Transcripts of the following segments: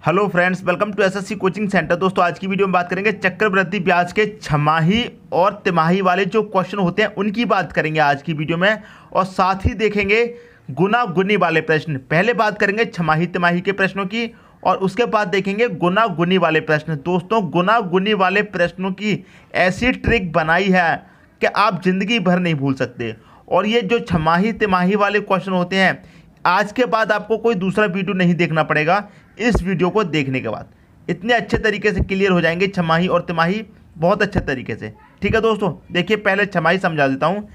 Hello friends, welcome to SSC coaching centre. दोस्तों, आज की वीडियो में बात करेंगे चक्रवृद्धि ब्याज के छमाही और तिमाही वाले जो क्वेश्चन होते हैं उनकी बात करेंगे आज की वीडियो में, और साथ ही देखेंगे गुना गुनी वाले प्रश्न। पहले बात करेंगे छमाही तिमाही के प्रश्नों की और उसके बाद देखेंगे गुना गुनी वाले प्रश्न। दोस्तों, गुना गुनी वाले प्रश्नों की ऐसी ट्रिक बनाई है कि आप जिंदगी भर नहीं भूल सकते। और ये जो छमाही तिमाही वाले क्वेश्चन होते हैं, आज के बाद आपको कोई दूसरा वीडियो नहीं देखना पड़ेगा। इस वीडियो को देखने के बाद इतने अच्छे तरीके से क्लियर हो जाएंगे छमाही और तिमाही, बहुत अच्छे तरीके से। ठीक है दोस्तों, देखिए पहले छमाही समझा देता हूँ।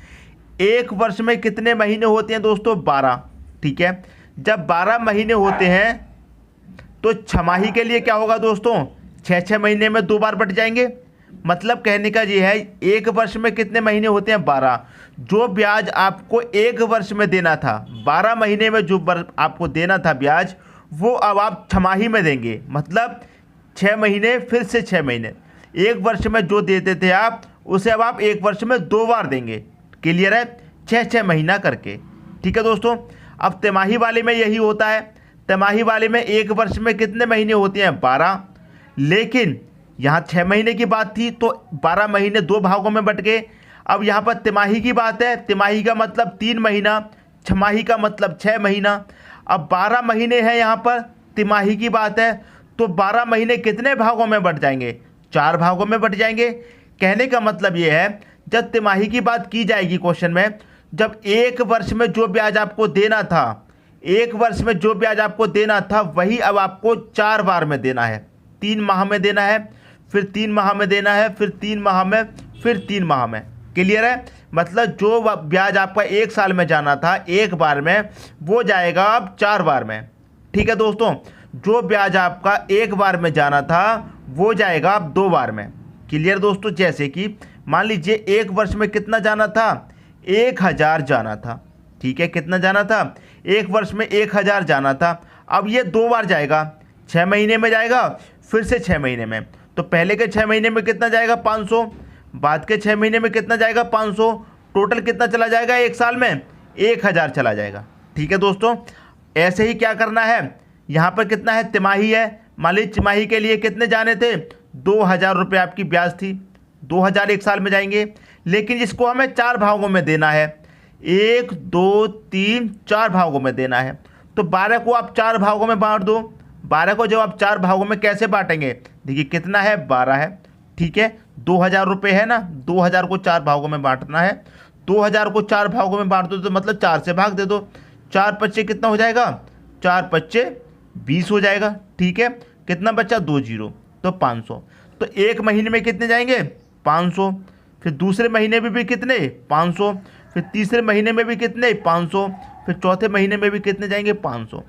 एक वर्ष में कितने महीने होते हैं दोस्तों? 12। ठीक है, जब 12 महीने होते हैं तो छमाही के लिए क्या होगा दोस्तों? 6 महीने में 2 बार बट जाएंगे। मतलब कहने का ये है, एक वर्ष में कितने महीने होते हैं? 12। जो ब्याज आपको एक वर्ष में देना था, 12 महीने में जो आपको देना था ब्याज, वो अब आप छमाही में देंगे। मतलब 6 महीने फिर से 6 महीने, एक वर्ष में जो देते थे आप, उसे अब आप एक वर्ष में 2 बार देंगे। क्लियर है? 6 महीना करके। ठीक है दोस्तों, अब तिमाही वाले में यही होता है। तिमाही वाले में एक वर्ष में कितने महीने होते हैं? 12। लेकिन यहाँ 6 महीने की बात थी तो 12 महीने 2 भागों में बट गए। अब यहाँ पर तिमाही की बात है। तिमाही का मतलब 3 महीना, छमाही का मतलब 6 महीना। अब 12 महीने हैं, यहाँ पर तिमाही की बात है, तो 12 महीने कितने भागों में बट जाएंगे? 4 भागों में बट जाएंगे। कहने का मतलब ये है, जब तिमाही की बात की जाएगी क्वेश्चन में, जब एक वर्ष में जो ब्याज आपको देना था, एक वर्ष में जो ब्याज आपको देना था, वही अब आपको 4 बार में देना है। 3 माह में देना है, फिर 3 माह में देना है, फिर 3 माह में, फिर 3 माह में। क्लियर है? मतलब जो ब्याज आपका एक साल में जाना था एक बार में, वो जाएगा अब 4 बार में। ठीक है दोस्तों, जो ब्याज आपका एक बार में जाना था, वो जाएगा अब 2 बार में। क्लियर दोस्तों? जैसे कि मान लीजिए एक वर्ष में कितना जाना था? 1000 जाना था। ठीक है, कितना जाना था? एक वर्ष में 1000 जाना था। अब ये 2 बार जाएगा, 6 महीने में जाएगा, फिर से 6 महीने में। तो पहले के 6 महीने में कितना जाएगा? 500। बाद के 6 महीने में कितना जाएगा? 500। टोटल कितना चला जाएगा एक साल में? 1000 चला जाएगा। ठीक है दोस्तों, ऐसे ही क्या करना है, यहाँ पर कितना है? तिमाही है। मान लीजिए तिमाही के लिए कितने जाने थे? 2000 रुपये आपकी ब्याज थी। 2000 एक साल में जाएंगे, लेकिन इसको हमें 4 भागों में देना है। 1 2 3 4 भागों में देना है। तो 12 को आप 4 भागों में बांट दो। 12 को जब आप 4 भागों में कैसे बांटेंगे? देखिए कितना है? 12 है। ठीक है, 2000 रुपये है ना, 2000 को 4 भागों में बांटना है। 2000 को 4 भागों में बांट दो तो मतलब 4 से भाग दे दो। 4 पच्चे कितना हो जाएगा? 4 पच्चे 20 हो जाएगा। ठीक है, कितना बचा? 2 जीरो, तो 500। तो एक महीने में कितने जाएंगे? 500। फिर दूसरे महीने में भी कितने? 500। फिर तीसरे महीने में भी कितने? 500। फिर चौथे महीने में भी कितने जाएंगे? 500।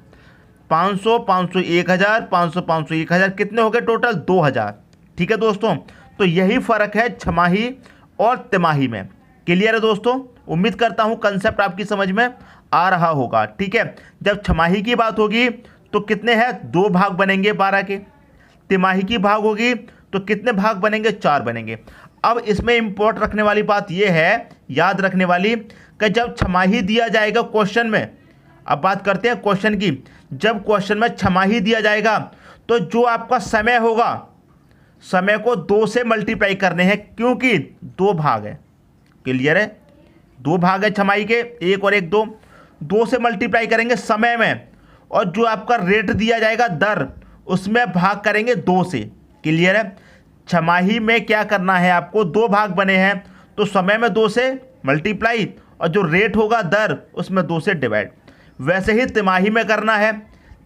500 500 1000, 500 500 1000, कितने हो गए टोटल? 2000। ठीक है दोस्तों, तो यही फ़र्क है छमाही और तिमाही में। क्लियर है दोस्तों? उम्मीद करता हूँ कंसेप्ट आपकी समझ में आ रहा होगा। ठीक है, जब छमाही की बात होगी तो कितने हैं? 2 भाग बनेंगे 12 के। तिमाही की भाग होगी तो कितने भाग बनेंगे? 4 बनेंगे। अब इसमें इम्पोर्ट रखने वाली बात यह है, याद रखने वाली, कि जब छमाही दिया जाएगा क्वेश्चन में, अब बात करते हैं क्वेश्चन की, जब क्वेश्चन में छमाही दिया जाएगा तो जो आपका समय होगा, समय को 2 से मल्टीप्लाई करने हैं, क्योंकि 2 भाग है। क्लियर है? 2 भाग है छमाही के, 1 और 1 2। 2 से मल्टीप्लाई करेंगे समय में, और जो आपका रेट दिया जाएगा दर, उसमें भाग करेंगे 2 से। क्लियर है? छमाही में क्या करना है आपको? 2 भाग बने हैं तो समय में 2 से मल्टीप्लाई, और जो रेट होगा दर, उसमें 2 से डिवाइड। वैसे ही तिमाही में करना है।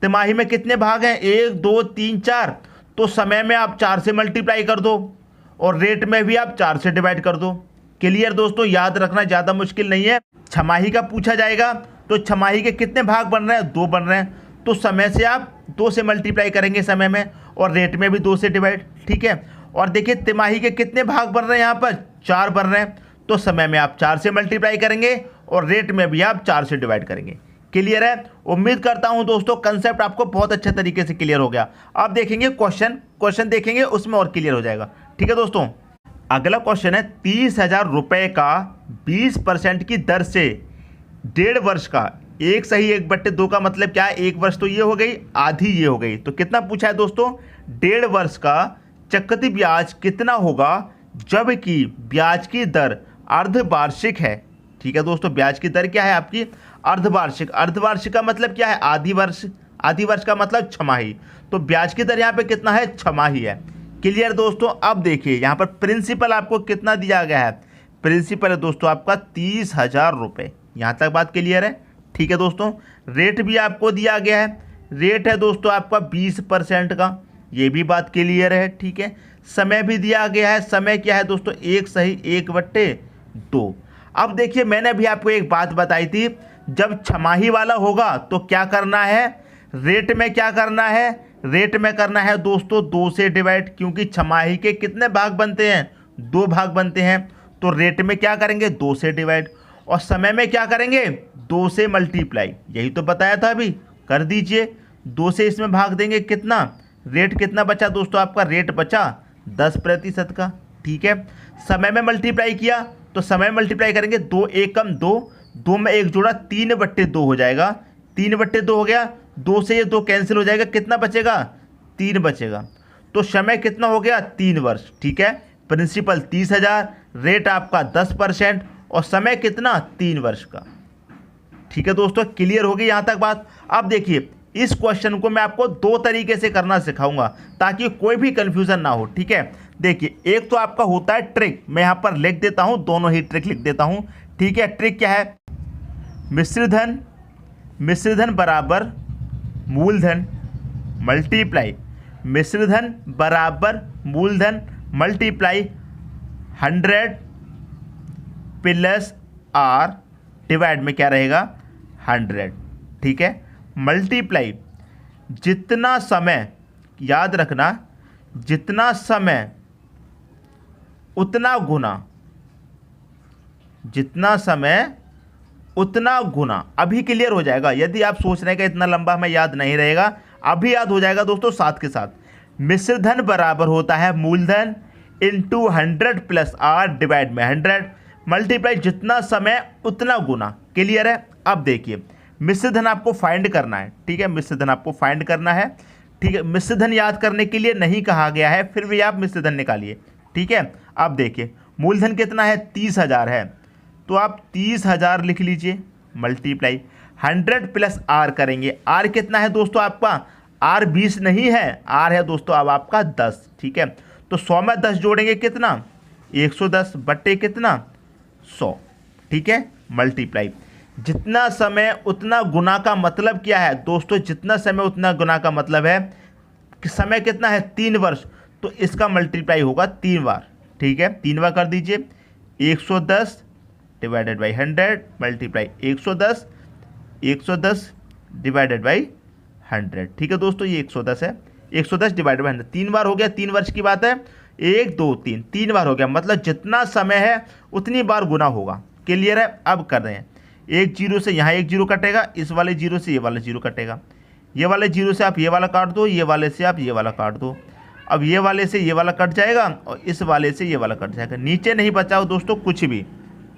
तिमाही में कितने भाग हैं? 1 2 3 4। तो समय में आप 4 से मल्टीप्लाई कर दो, और रेट में भी आप 4 से डिवाइड कर दो। क्लियर दोस्तों? याद रखना ज़्यादा मुश्किल नहीं है। छमाही का पूछा जाएगा तो छमाही के कितने भाग बन रहे हैं? 2 बन रहे हैं, तो समय से आप 2 से मल्टीप्लाई करेंगे समय में, और रेट में भी 2 से डिवाइड। ठीक है, और देखिए तिमाही के कितने भाग बन रहे हैं? यहाँ पर 4 बन रहे हैं, तो समय में आप 4 से मल्टीप्लाई करेंगे, और रेट में भी आप 4 से डिवाइड करेंगे। क्लियर है? उम्मीद करता हूं दोस्तों कंसेप्ट आपको बहुत अच्छे तरीके से क्लियर हो गया। अब देखेंगे क्वेश्चन देखेंगे, उसमें और क्लियर हो जाएगा। ठीक है दोस्तों, अगला क्वेश्चन है 30,000 रुपये का 20% की दर से 1.5 वर्ष का एक सही 1/2 का मतलब क्या है, 1 वर्ष तो ये हो गई, आधी ये हो गई। तो कितना पूछा है दोस्तों, 1.5 वर्ष का चक्रवृद्धि ब्याज कितना होगा जबकि ब्याज की दर अर्धवार्षिक है। ठीक है दोस्तों, ब्याज की दर क्या है आपकी, अर्धवार्षिक। अर्धवार्षिक का मतलब क्या है, आधी वर्ष। आधी वर्ष का मतलब छमाही। तो ब्याज की दर यहाँ पे कितना है, छमाही है। क्लियर दोस्तों। अब देखिए यहाँ पर प्रिंसिपल आपको कितना दिया गया है, प्रिंसिपल है दोस्तों आपका 30,000 रुपये। यहाँ तक बात क्लियर है। ठीक है दोस्तों, रेट भी आपको दिया गया है, रेट है दोस्तों आपका 20% का, ये भी बात क्लियर है। ठीक है, समय भी दिया गया है, समय क्या है दोस्तों, 1 सही 1/2। अब देखिए मैंने भी आपको एक बात बताई थी, जब छमाही वाला होगा तो क्या करना है, रेट में क्या करना है, रेट में करना है दोस्तों 2 से डिवाइड, क्योंकि छमाही के कितने भाग बनते हैं, 2 भाग बनते हैं। तो रेट में क्या करेंगे, 2 से डिवाइड, और समय में क्या करेंगे, 2 से मल्टीप्लाई। यही तो बताया था अभी, कर दीजिए 2 से इसमें भाग देंगे, कितना रेट कितना बचा दोस्तों आपका, रेट बचा 10% का। ठीक है, समय में मल्टीप्लाई किया तो समय मल्टीप्लाई करेंगे, 2 1 कम 2, 2 में 1 जोड़ा 3/2 हो जाएगा, 3/2 हो गया, 2 से ये 2 कैंसिल हो जाएगा, कितना बचेगा, 3 बचेगा। तो समय कितना हो गया, 3 वर्ष। ठीक है, प्रिंसिपल 30,000, रेट आपका 10% और समय कितना, 3 वर्ष का। ठीक है दोस्तों, क्लियर हो गई यहाँ तक बात। अब देखिए इस क्वेश्चन को मैं आपको 2 तरीके से करना सिखाऊंगा ताकि कोई भी कंफ्यूजन ना हो। ठीक है, देखिए एक तो आपका होता है ट्रिक, मैं यहाँ पर लिख देता हूँ, दोनों ही ट्रिक लिख देता हूँ। ठीक है, ट्रिक क्या है, मिश्रधन बराबर मूलधन मल्टीप्लाई, मिश्रधन बराबर मूलधन मल्टीप्लाई 100 प्लस R डिवाइड में क्या रहेगा, 100। ठीक है, मल्टीप्लाई जितना समय, याद रखना जितना समय उतना गुना, जितना समय उतना गुना। अभी क्लियर हो जाएगा, यदि आप सोच रहे हैं कि इतना लंबा हमें याद नहीं रहेगा, अभी याद हो जाएगा दोस्तों साथ के साथ। मिश्रधन बराबर होता है मूलधन इंटू 100 प्लस R डिवाइड में 100 मल्टीप्लाई जितना समय उतना गुना। क्लियर है। अब देखिए मिश्रधन आपको फाइंड करना है। ठीक है, मिश्रधन आपको फाइंड करना है। ठीक है, मिश्रधन याद करने के लिए नहीं कहा गया है, फिर भी आप मिश्रधन निकालिए। ठीक है, अब देखिए मूलधन कितना है, 30,000 है, तो आप 30,000 लिख लीजिए मल्टीप्लाई 100 प्लस R करेंगे। R कितना है दोस्तों आपका, R 20 नहीं है, R है दोस्तों अब आपका 10। ठीक है, तो 100 में 10 जोड़ेंगे कितना, 110 बट्टे कितना, 100। ठीक है, मल्टीप्लाई जितना समय उतना गुना का मतलब क्या है दोस्तों, जितना समय उतना गुना का मतलब है कि समय कितना है, 3 वर्ष, तो इसका मल्टीप्लाई होगा 3 बार। ठीक है, 3 बार कर दीजिए, 110 divided by 100 multiply 110 divided by 100। ठीक है दोस्तों, ये 110 है, 110 डिवाइडेड बाई 100, 3 बार हो गया, 3 वर्ष की बात है, 1 2 3, 3 बार हो गया, मतलब जितना समय है उतनी बार गुना होगा। क्लियर है। अब कर रहे हैं, एक जीरो से यहाँ एक जीरो कटेगा, इस वाले जीरो से ये वाला जीरो कटेगा, ये वाले जीरो से आप ये वाला काट दो, ये वाले से आप ये वाला काट दो। अब ये वाले से ये वाला कट जाएगा और इस वाले से ये वाला कट जाएगा, नीचे नहीं बचा दोस्तों कुछ भी।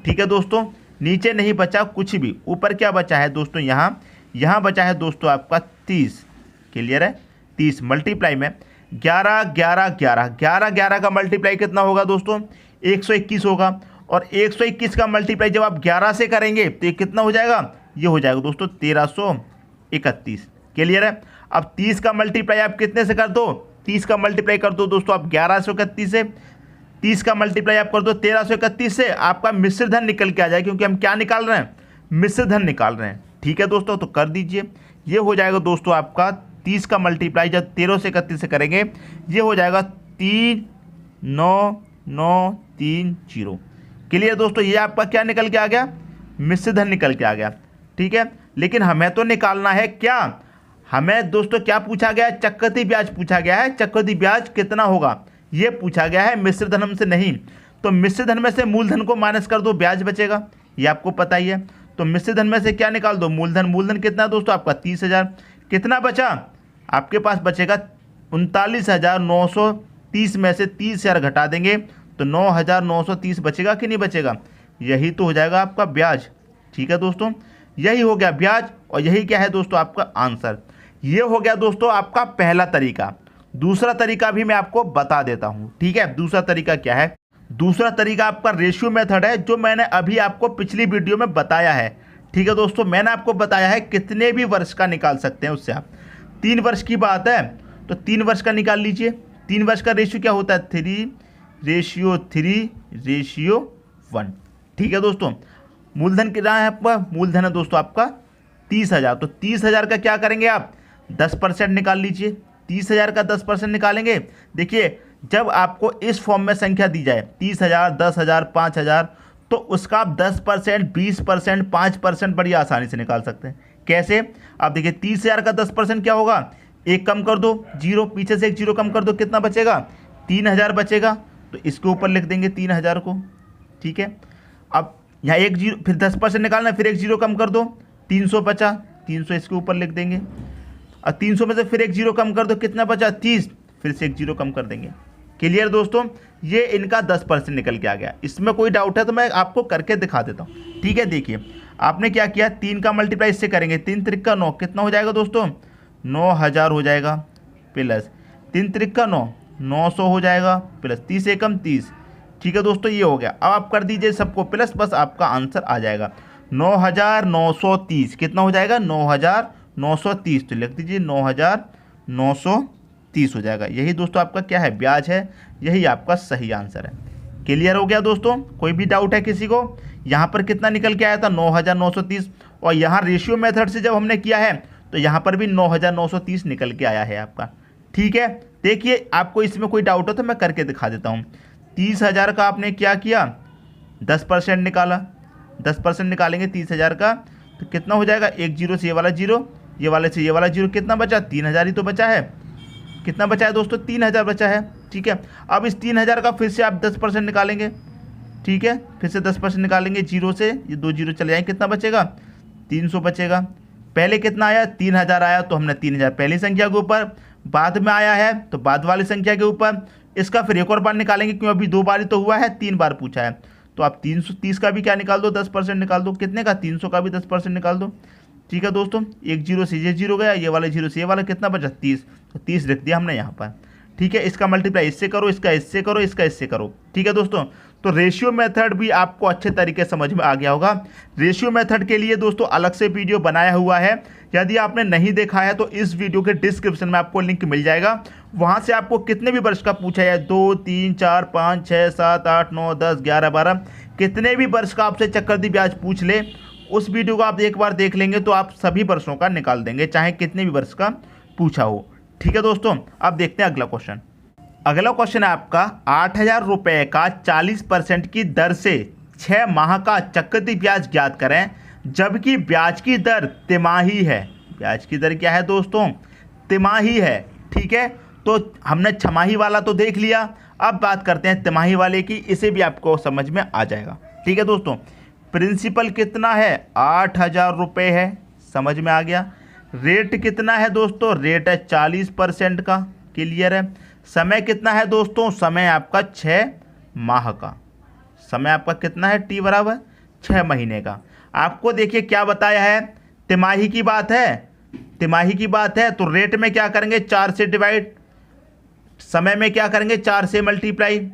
ठीक है दोस्तों, नीचे नहीं बचा कुछ भी, ऊपर क्या बचा है दोस्तों, यहाँ बचा है दोस्तों आपका 30। क्लियर है, 30 मल्टीप्लाई में 11 11 11 11 11 का मल्टीप्लाई कितना होगा दोस्तों, 121 होगा, और 121 का मल्टीप्लाई जब आप 11 से करेंगे तो ये कितना हो जाएगा, ये हो जाएगा दोस्तों 1331। क्लियर है। अब 30 का मल्टीप्लाई आप कितने से कर दो, 30 का मल्टीप्लाई कर दो दोस्तों आप 1131 से, 30 का मल्टीप्लाई आप कर दो 1331 से, आपका मिश्रधन निकल के आ जाए, क्योंकि हम क्या निकाल रहे हैं, मिश्रधन निकाल रहे हैं। ठीक है दोस्तों, तो कर दीजिए, ये हो जाएगा दोस्तों आपका 30 का मल्टीप्लाई जब 1331 से करेंगे, ये हो जाएगा 39930। क्लियर दोस्तों, ये आपका क्या निकल के आ गया, मिश्रधन निकल के आ गया। ठीक है, लेकिन हमें तो निकालना है क्या, हमें दोस्तों क्या पूछा गया है, चक्रवृद्धि ब्याज पूछा गया है, चक्रवृद्धि ब्याज कितना होगा ये पूछा गया है, मिश्रधन हमसे नहीं। तो मिश्रधन में से मूलधन को माइनस कर दो, ब्याज बचेगा, ये आपको पता ही है। तो मिश्रधन में से क्या निकाल दो, मूलधन। मूलधन कितना दोस्तों आपका 30,000, कितना बचा आपके पास, बचेगा 39,930 में से 30,000 घटा देंगे तो 9,930 बचेगा कि नहीं बचेगा, यही तो हो जाएगा आपका ब्याज। ठीक है दोस्तों, यही हो गया ब्याज और यही क्या है दोस्तों आपका आंसर। ये हो गया दोस्तों आपका पहला तरीका। दूसरा तरीका भी मैं आपको बता देता हूं, ठीक है। दूसरा तरीका क्या है? दूसरा तरीका आपका रेशियो मेथड है, जो मैंने अभी आपको पिछली वीडियो में बताया है, ठीक है दोस्तों। मैंने आपको बताया है कितने भी वर्ष का निकाल सकते हैं उससे आप। 3 वर्ष की बात है तो 3 वर्ष का निकाल लीजिए। 3 वर्ष का रेशियो क्या होता है? 3:3:1, ठीक है दोस्तों। मूलधन कितना है आपका? मूलधन है दोस्तों आपका 30,000। तो 30,000 का क्या करेंगे आप? 10% निकाल लीजिए। 30,000 का 10% निकालेंगे। देखिए, जब आपको इस फॉर्म में संख्या दी जाए 30,000, 10,000, 5,000, तो उसका आप 10%, 20%, 5% बड़ी आसानी से निकाल सकते हैं। कैसे? आप देखिए 30,000 का 10% क्या होगा? एक कम कर दो, जीरो, पीछे से एक जीरो कम कर दो, कितना बचेगा? 3,000 बचेगा। तो इसके ऊपर लिख देंगे 3,000 को, ठीक है। अब यहाँ एक जीरो, फिर 10% निकालना, फिर एक जीरो कम कर दो, 300 बचा, 300 इसके ऊपर लिख देंगे। और 300 में से फिर एक जीरो कम कर दो, कितना बचा? 30, फिर से एक जीरो कम कर देंगे। क्लियर दोस्तों? ये इनका 10% निकल के आ गया। इसमें कोई डाउट है तो मैं आपको करके दिखा देता हूँ, ठीक है। देखिए आपने क्या किया, 3 का मल्टीप्लाई इससे करेंगे, 3 त्रिक 9, कितना हो जाएगा दोस्तों? 9,000 हो जाएगा, प्लस 3 त्रिक 9, 900 हो जाएगा, प्लस 30 एकम 30, ठीक है दोस्तों। ये हो गया। अब आप कर दीजिए सबको प्लस, बस आपका आंसर आ जाएगा 9,930। कितना हो जाएगा? 9,930। तो लिख दीजिए 9,930 हो जाएगा। यही दोस्तों आपका क्या है? ब्याज है। यही आपका सही आंसर है। क्लियर हो गया दोस्तों? कोई भी डाउट है किसी को? यहाँ पर कितना निकल के आया था? 9,930। और यहाँ रेशियो मेथड से जब हमने किया है तो यहाँ पर भी 9,930 निकल के आया है आपका, ठीक है। देखिए आपको इसमें कोई डाउट हो तो मैं करके दिखा देता हूँ। 30,000 का आपने क्या किया? 10% निकाला। 10% निकालेंगे 30,000 का तो कितना हो जाएगा? एक जीरो से ये वाला जीरो, ये वाले से ये वाला जीरो, कितना बचा? 3,000 ही तो बचा है। कितना बचा है दोस्तों? 3,000 बचा है, ठीक है। अब इस 3,000 का फिर से आप 10% निकालेंगे, ठीक है। फिर से 10% निकालेंगे, जीरो से ये 2 जीरो चले जाएंगे, कितना बचेगा? 300 बचेगा। पहले कितना आया? 3,000 आया तो हमने 3,000 पहली संख्या के ऊपर, बाद में आया है तो बाद वाली संख्या के ऊपर। इसका फिर एक और बार निकालेंगे, क्यों? अभी 2 बार ही तो हुआ है, 3 बार पूछा है। तो आप 330 का भी क्या निकाल दो? 10% निकाल दो। कितने का? 300 का भी 10% निकाल दो, ठीक है दोस्तों। एक जीरो से ये जीरो गया, ये वाले जीरो से ये वाला, कितना बचा? 30। तो 30 लिख दिया हमने यहाँ पर, ठीक है। इसका मल्टीप्लाई इससे करो, इसका इससे करो, इसका इससे करो, ठीक है दोस्तों। तो रेशियो मेथड भी आपको अच्छे तरीके से समझ में आ गया होगा। रेशियो मेथड के लिए दोस्तों अलग से वीडियो बनाया हुआ है, यदि आपने नहीं देखा है तो इस वीडियो के डिस्क्रिप्शन में आपको लिंक मिल जाएगा। वहाँ से आपको कितने भी वर्ष का पूछा है, 2, 3, 4, 5, 6, 7, 8, 9, 10, 11, 12, कितने भी वर्ष का आपसे चक्रवृद्धि ब्याज पूछ ले, उस वीडियो को आप एक बार देख लेंगे तो आप सभी वर्षों का निकाल देंगे, चाहे कितने भी वर्ष का पूछा हो, ठीक है दोस्तों। अब देखते हैं अगला क्वेश्चन। अगला क्वेश्चन है आपका 8,000 रुपये का 40% की दर से 6 माह का चक्रवृद्धि ब्याज ज्ञात करें, जबकि ब्याज की दर तिमाही है। ब्याज की दर क्या है दोस्तों? तिमाही है, ठीक है। तो हमने छमाही वाला तो देख लिया, अब बात करते हैं तिमाही वाले की, इसे भी आपको समझ में आ जाएगा, ठीक है दोस्तों। प्रिंसिपल कितना है? 8,000 रुपये है, समझ में आ गया। रेट कितना है दोस्तों? रेट है 40% का, क्लियर है। समय कितना है दोस्तों? समय आपका 6 माह का। समय आपका कितना है? टी बराबर 6 महीने का। आपको देखिए क्या बताया है, तिमाही की बात है, तिमाही की बात है। तो रेट में क्या करेंगे? 4 से डिवाइड, समय में क्या करेंगे? 4 से मल्टीप्लाई।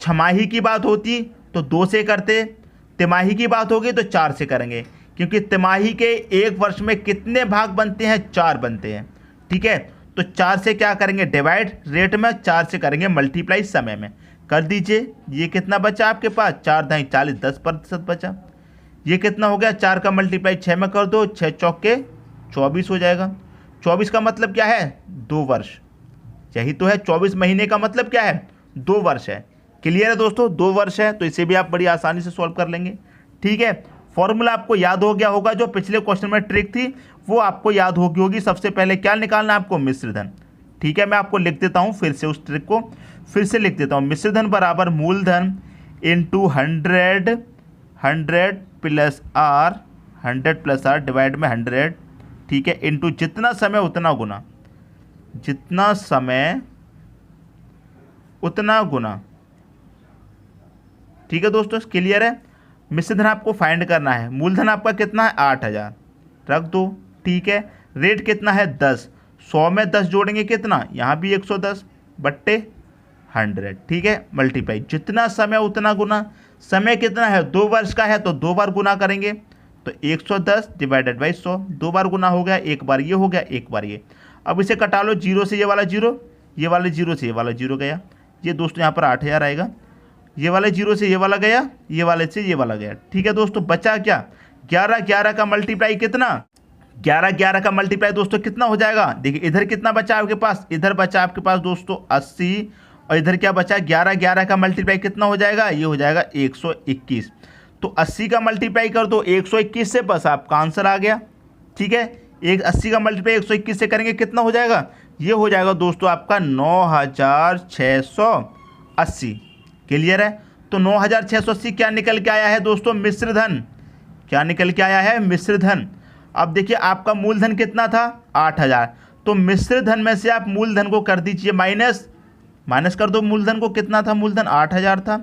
छमाही की बात होती तो 2 से करते, तिमाही की बात होगी तो 4 से करेंगे, क्योंकि तिमाही के एक वर्ष में कितने भाग बनते हैं? 4 बनते हैं, ठीक है। तो 4 से क्या करेंगे? डिवाइड, रेट में 4 से करेंगे मल्टीप्लाई, समय में कर दीजिए। ये कितना बचा आपके पास? 4 दाई 40, 10% बचा। ये कितना हो गया? 4 का मल्टीप्लाई 6 में कर दो, 6 चौके 24 हो जाएगा। 24 का मतलब क्या है? 2 वर्ष, यही तो है। 24 महीने का मतलब क्या है? 2 वर्ष है। क्लियर है दोस्तों? 2 वर्ष है, तो इसे भी आप बड़ी आसानी से सॉल्व कर लेंगे, ठीक है। फॉर्मूला आपको याद हो गया होगा, जो पिछले क्वेश्चन में ट्रिक थी वो आपको याद होगी। सबसे पहले क्या निकालना है आपको? मिश्र धन, ठीक है। मैं आपको लिख देता हूँ फिर से, उस ट्रिक को फिर से लिख देता हूँ। मिश्र धन बराबर मूलधन into 100, 100 plus R, 100 plus R divide में 100, ठीक है, इंटू जितना समय उतना गुना, जितना समय उतना गुना, ठीक है दोस्तों, क्लियर है। मिश्र धन आपको फाइंड करना है। मूलधन आपका कितना है 8000, रख दो, ठीक है। रेट कितना है 10, 100 में 10 जोड़ेंगे कितना, यहाँ भी 110 बट्टे 100, ठीक है। मल्टीप्लाई, जितना समय उतना गुना। समय कितना है 2 वर्ष का है तो 2 बार गुना करेंगे, तो 110 डिवाइडेड बाई 100, 2 बार गुना हो गया, एक बार ये हो गया, एक बार ये। अब इसे कटा लो, जीरो से ये वाला जीरो, ये वाले जीरो से ये वाला जीरो गया, ये दोस्तों यहाँ पर 8000 आएगा। ये वाले जीरो से ये वाला गया, ये वाले से ये वाला गया, ठीक है दोस्तों। बचा क्या 11, 11 का मल्टीप्लाई कितना, 11, 11 का मल्टीप्लाई दोस्तों कितना हो जाएगा। देखिए इधर कितना बचा आपके पास, इधर बचा आपके पास दोस्तों 80, और इधर क्या बचा 11, 11 का मल्टीप्लाई कितना हो जाएगा, ये हो जाएगा 121। तो 80 का मल्टीप्लाई कर दो 121 से, बस आपका आंसर आ गया, ठीक है। 80 का मल्टीप्लाई 121 से करेंगे कितना हो जाएगा, ये हो जाएगा दोस्तों आपका 9680। क्लियर है। तो 9680 क्या निकल के आया है दोस्तों, मिश्र धन। क्या निकल के आया है, मिश्र धन। अब देखिए आपका मूलधन कितना था 8000, तो मिश्र धन में से आप मूलधन को कर दीजिए माइनस कर दो। मूलधन को कितना था, मूलधन 8000 था,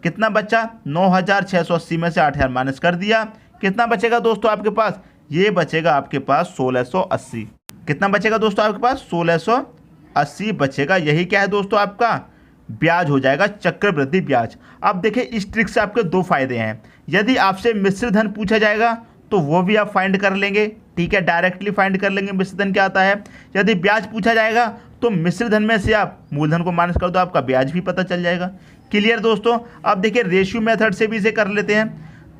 कितना बचा 9680 में से 8000 माइनस कर दिया, कितना बचेगा दोस्तों आपके पास, ये बचेगा आपके पास 1680। कितना बचेगा दोस्तों आपके पास 1680 बचेगा। यही क्या है दोस्तों आपका ब्याज हो जाएगा, चक्रवृद्धि ब्याज। अब देखिए इस ट्रिक से आपके दो फायदे हैं। यदि आपसे मिश्र धन पूछा जाएगा तो वो भी आप फाइंड कर लेंगे, ठीक है, डायरेक्टली फाइंड कर लेंगे मिश्र धन क्या आता है। यदि ब्याज पूछा जाएगा तो मिश्र धन में से आप मूलधन को माइनस कर दो, आपका ब्याज भी पता चल जाएगा। क्लियर दोस्तों। अब देखिए रेशियो मेथड से भी इसे कर लेते हैं।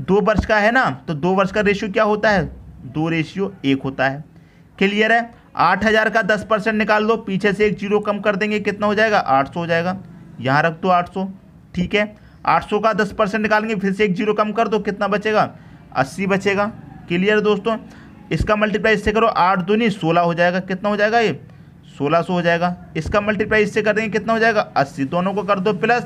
2 वर्ष का है ना, तो 2 वर्ष का रेशियो क्या होता है, 2:1 होता है। क्लियर है। 8000 का 10% निकाल दो, पीछे से एक जीरो कम कर देंगे, कितना हो जाएगा 800 हो जाएगा, यहाँ रख दो 800, ठीक है। 800 का 10% निकालेंगे, फिर से एक जीरो कम कर दो, कितना बचेगा 80 बचेगा। क्लियर दोस्तों। इसका मल्टीप्लाई इससे करो, 8 दूनी 16 हो जाएगा, कितना हो जाएगा ये 1600 हो जाएगा। इसका मल्टीप्लाई इससे कर देंगे, कितना हो जाएगा 80, दोनों को कर दो प्लस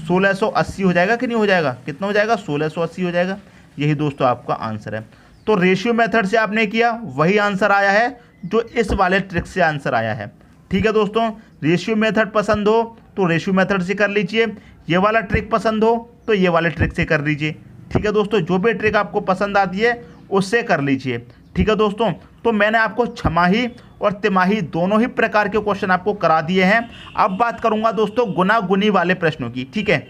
1680 हो जाएगा कि नहीं हो जाएगा, कितना हो जाएगा 1680 हो जाएगा। यही दोस्तों आपका आंसर है। तो रेशियो मेथड से आपने किया, वही आंसर आया है जो इस वाले ट्रिक से आंसर आया है, ठीक है दोस्तों। रेशियो मेथड पसंद हो तो रेशियो मेथड से कर लीजिए, ये वाला ट्रिक पसंद हो तो ये वाले ट्रिक से कर लीजिए, ठीक है दोस्तों। जो भी ट्रिक आपको पसंद आती है उससे कर लीजिए, ठीक है दोस्तों। तो मैंने आपको छमाही और तिमाही दोनों ही प्रकार के क्वेश्चन आपको करा दिए हैं। अब बात करूंगा दोस्तों गुना गुनी वाले प्रश्नों की, ठीक है।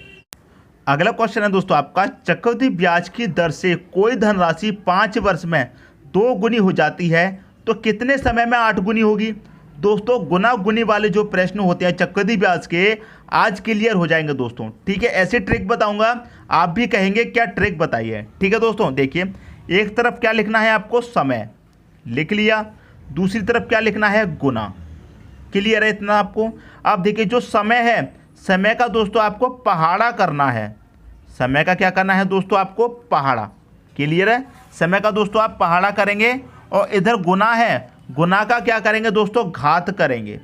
अगला क्वेश्चन है दोस्तों आपका, चक्रवृद्धि ब्याज की दर से कोई धनराशि 5 वर्ष में 2 गुनी हो जाती है तो कितने समय में 8 गुनी होगी। दोस्तों गुना गुनी वाले जो प्रश्न होते हैं चक्रवृद्धि ब्याज के आज क्लियर हो जाएंगे दोस्तों, ठीक है। ऐसे ट्रिक बताऊंगा, आप भी कहेंगे क्या ट्रिक बताइए, ठीक है दोस्तों। देखिए एक तरफ क्या लिखना है आपको, समय लिख लिया, दूसरी तरफ क्या लिखना है, गुना। क्लियर है इतना आपको। अब देखिए जो समय है, समय का दोस्तों आपको पहाड़ा करना है, समय का क्या करना है दोस्तों आपको पहाड़ा। क्लियर है। समय का दोस्तों आप पहाड़ा करेंगे, और इधर गुना है, गुना का क्या करेंगे दोस्तों घात करेंगे।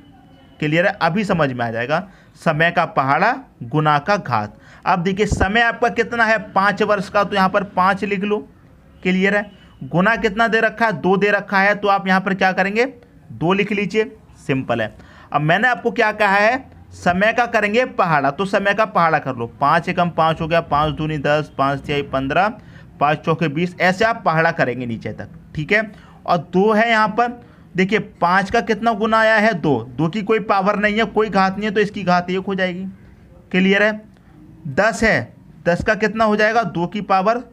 क्लियर है, अभी समझ में आ जाएगा। समय का पहाड़ा, गुना का घात। अब देखिए समय आपका कितना है 5 वर्ष का, तो यहाँ पर 5 लिख लो। क्लियर है। गुना कितना दे रखा है 2 दे रखा है, तो आप यहाँ पर क्या करेंगे 2 लिख लीजिए, सिंपल है। अब मैंने आपको क्या कहा है, समय का करेंगे पहाड़ा, तो समय का पहाड़ा कर लो। 5 एकम 5 हो गया, 5 दूनी 10, 5 तिहाई 15, 5 चौके 20, ऐसे आप पहाड़ा करेंगे नीचे तक, ठीक है। और 2 है यहाँ पर, देखिए 5 का कितना गुना आया है 2, 2 की कोई पावर नहीं है, कोई घात नहीं है, तो इसकी घात 1 हो जाएगी। क्लियर है। 10 है, 10 का कितना हो जाएगा 2 की पावर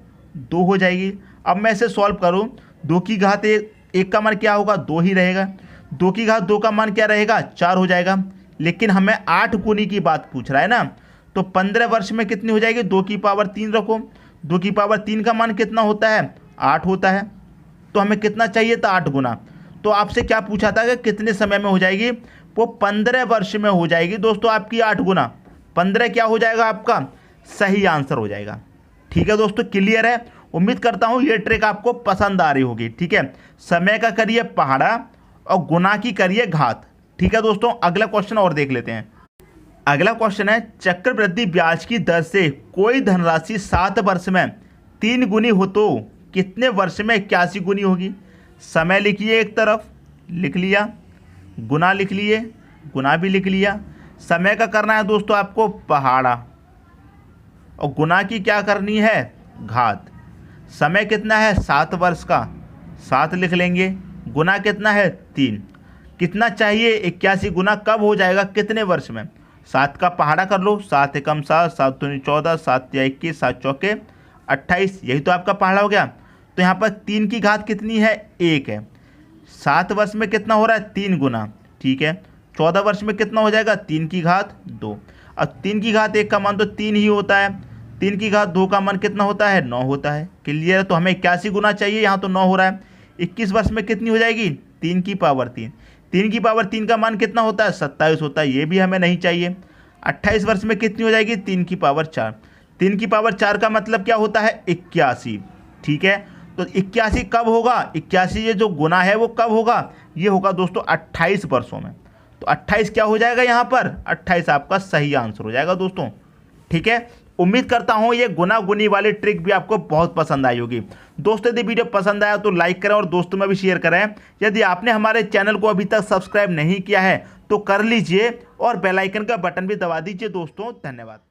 2 हो जाएगी। अब मैं इसे सॉल्व करूं, 2 की घात 1 का मान क्या होगा 2 ही रहेगा, 2 की घात 2 का मान क्या रहेगा 4 हो जाएगा। लेकिन हमें 8 गुनी की बात पूछ रहा है ना, तो 15 वर्ष में कितनी हो जाएगी, 2 की पावर 3 रखो, 2 की पावर 3 का मान कितना होता है 8 होता है। तो हमें कितना चाहिए था 8 गुना। तो आपसे क्या पूछा था कि कितने समय में हो जाएगी, वो 15 वर्ष में हो जाएगी दोस्तों आपकी 8 गुना। 15 क्या हो जाएगा आपका सही आंसर हो जाएगा, ठीक है दोस्तों। क्लियर है। उम्मीद करता हूँ ये ट्रिक आपको पसंद आ रही होगी, ठीक है। समय का करिए पहाड़ा और गुना की करिए घात, ठीक है दोस्तों। अगला क्वेश्चन और देख लेते हैं। अगला क्वेश्चन है, चक्रवृद्धि ब्याज की दर से कोई धनराशि 7 वर्ष में 3 गुनी हो तो कितने वर्ष में 81 गुनी होगी। समय लिखिए, एक तरफ लिख लिया, गुना लिख लिए, गुना भी लिख लिया। समय का करना है दोस्तों आपको पहाड़ा, और गुना की क्या करनी है घात। समय कितना है 7 वर्ष का, 7 लिख लेंगे। गुना कितना है 3। कितना चाहिए 81 गुना कब हो जाएगा, कितने वर्ष में। 7 का पहाड़ा कर लो, 7 एकम 7, 7 दूनी 14, 7 तिया 21, 7 चौके 28, यही तो आपका पहाड़ा हो गया। तो यहाँ पर 3 की घात कितनी है 1 है। 7 वर्ष में कितना हो रहा है 3 गुना, ठीक है। 14 वर्ष में कितना हो जाएगा 3 की घात 2। अब 3 की घात 1 का मान तो 3 ही होता है, 3 की घात 2 का मान कितना होता है 9 होता है। क्लियर। तो हमें 81 गुना चाहिए, यहाँ तो 9 हो रहा है। 21 वर्ष में कितनी हो जाएगी 3 की पावर 3। 3 की पावर 3 का मान कितना होता है 27 होता है, ये भी हमें नहीं चाहिए। 28 वर्ष में कितनी हो जाएगी 3 की पावर 4। 3 की पावर 4 का मतलब क्या होता है 81, ठीक है। तो 81 कब होगा, 81 ये जो गुना है वो कब होगा, ये होगा दोस्तों 28 वर्षों में। तो 28 क्या हो जाएगा यहाँ पर, 28 आपका सही आंसर हो जाएगा दोस्तों, ठीक है। उम्मीद करता हूँ ये गुना गुनी वाली ट्रिक भी आपको बहुत पसंद आई होगी। दोस्तों यदि वीडियो पसंद आया तो लाइक करें और दोस्तों में भी शेयर करें। यदि आपने हमारे चैनल को अभी तक सब्सक्राइब नहीं किया है तो कर लीजिए और बेल आइकन का बटन भी दबा दीजिए दोस्तों। धन्यवाद।